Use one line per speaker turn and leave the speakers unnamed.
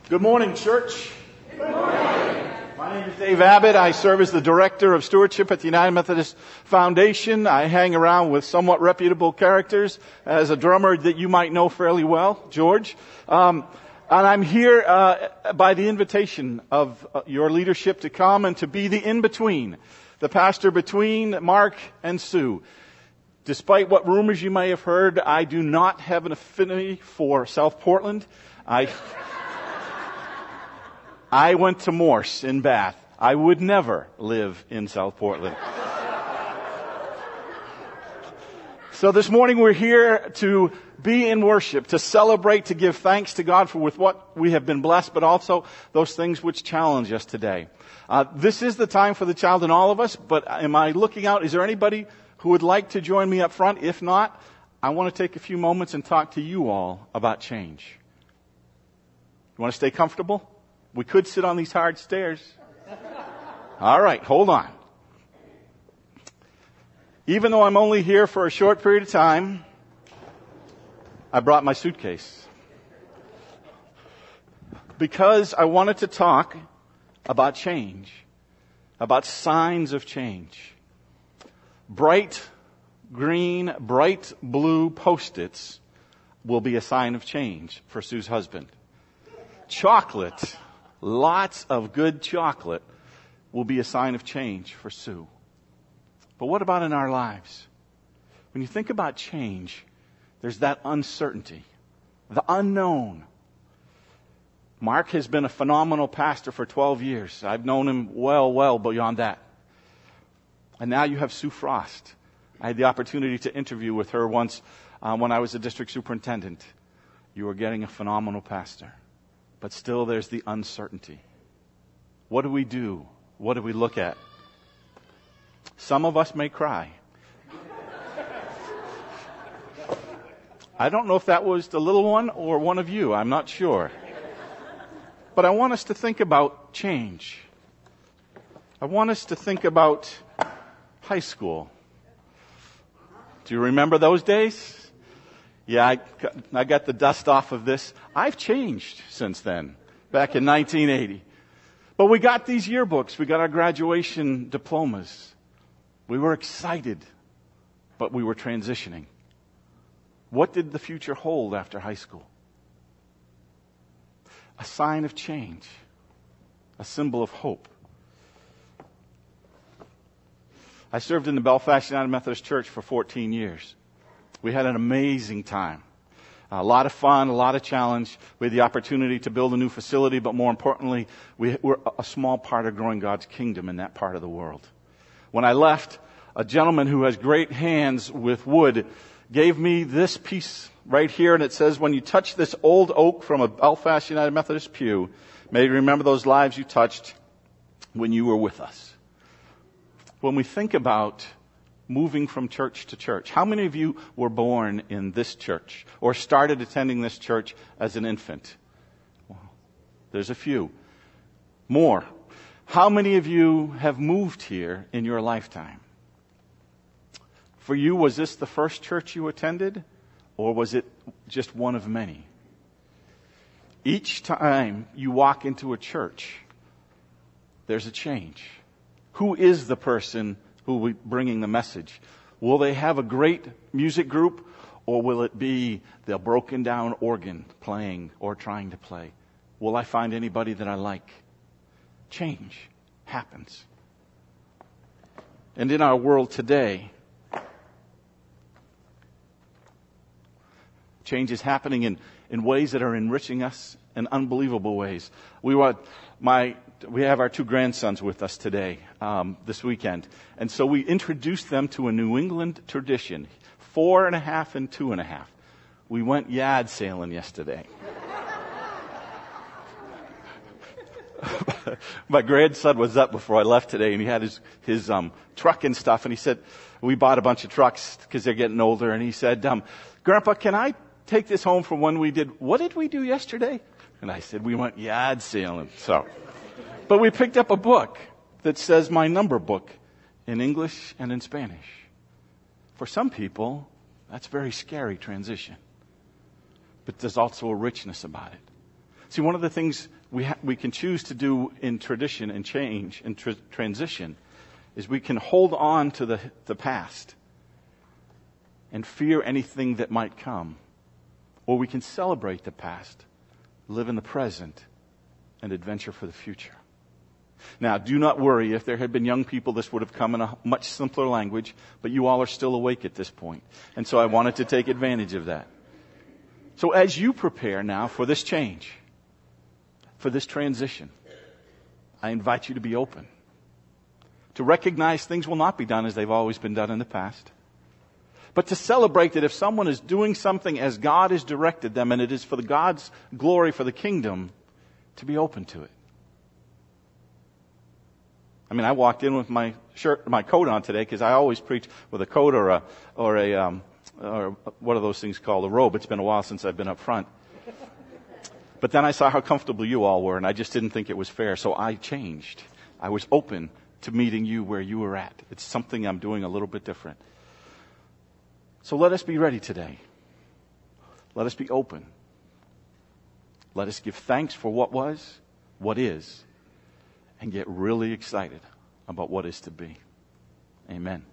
Good morning, church. Good morning. My name is Dave Abbott. I serve as the Director of Stewardship at the United Methodist Foundation. I hang around with somewhat reputable characters as a drummer that you might know fairly well, George. And I'm here by the invitation of your leadership to come and to be the in-between, the pastor between Mark and Sue. Despite what rumors you may have heard, I do not have an affinity for South Portland. I went to Morse in Bath. I would never live in South Portland. So this morning we're here to be in worship, to celebrate, to give thanks to God for with what we have been blessed, but also those things which challenge us today. This is the time for the child in all of us, but am I looking out? Is there anybody who would like to join me up front? If not, I want to take a few moments and talk to you all about change. You want to stay comfortable? We could sit on these hard stairs. All right, hold on. Even though I'm only here for a short period of time, I brought my suitcase. Because I wanted to talk about change, about signs of change. Bright green, bright blue Post-its will be a sign of change for Sue's husband. Chocolate, lots of good chocolate, will be a sign of change for Sue. But what about in our lives? When you think about change, there's that uncertainty, the unknown. Mark has been a phenomenal pastor for 12 years. I've known him well beyond that. And now you have Sue Frost. I had the opportunity to interview with her once when I was a district superintendent. You are getting a phenomenal pastor. But still there's the uncertainty. What do we do? What do we look at? Some of us may cry. I don't know if that was the little one or one of you. I'm not sure. But I want us to think about change. I want us to think about high school. Do you remember those days? Yeah, I got the dust off of this. I've changed since then, back in 1980. But we got these yearbooks. We got our graduation diplomas. We were excited, but we were transitioning. What did the future hold after high school? A sign of change, a symbol of hope. I served in the Belfast United Methodist Church for 14 years. We had an amazing time. A lot of fun, a lot of challenge. We had the opportunity to build a new facility, but more importantly, we were a small part of growing God's kingdom in that part of the world. When I left, a gentleman who has great hands with wood gave me this piece right here, and it says, when you touch this old oak from a Belfast United Methodist pew, may you remember those lives you touched when you were with us. When we think about moving from church to church, how many of you were born in this church or started attending this church as an infant? Well, there's a few. More. How many of you have moved here in your lifetime? For you, was this the first church you attended, or was it just one of many? Each time you walk into a church, there's a change. Who is the person who will be bringing the message? Will they have a great music group, or will it be the broken down organ playing or trying to play? Will I find anybody that I like? Change happens. And in our world today, change is happening in ways that are enriching us in unbelievable ways. We have our two grandsons with us today, this weekend. And so we introduced them to a New England tradition, 4.5 and 2.5. We went yard sailing yesterday. My grandson was up before I left today, and he had his truck and stuff, and he said, we bought a bunch of trucks because they're getting older, and he said, Grandpa, can I take this home from when what did we do yesterday? And I said, we went yard sailing. But we picked up a book that says my number book in English and in Spanish. For some people, that's a very scary transition. But there's also a richness about it. See, one of the things we can choose to do in tradition and change and transition is we can hold on to the past and fear anything that might come. Or we can celebrate the past, live in the present, and adventure for the future. Now, do not worry. If there had been young people, this would have come in a much simpler language, but you all are still awake at this point. And so I wanted to take advantage of that. So as you prepare now for this change, for this transition, I invite you to be open, to recognize things will not be done as they've always been done in the past, but to celebrate that if someone is doing something as God has directed them, and it is for God's glory, for the kingdom, to be open to it. I mean, I walked in with my coat on today because I always preach with a coat or what are those things called? A robe. It's been a while since I've been up front. But then I saw how comfortable you all were, and I just didn't think it was fair, so I changed. I was open to meeting you where you were at. It's something I'm doing a little bit different. So let us be ready today. Let us be open. Let us give thanks for what was, what is, and get really excited about what is to be. Amen.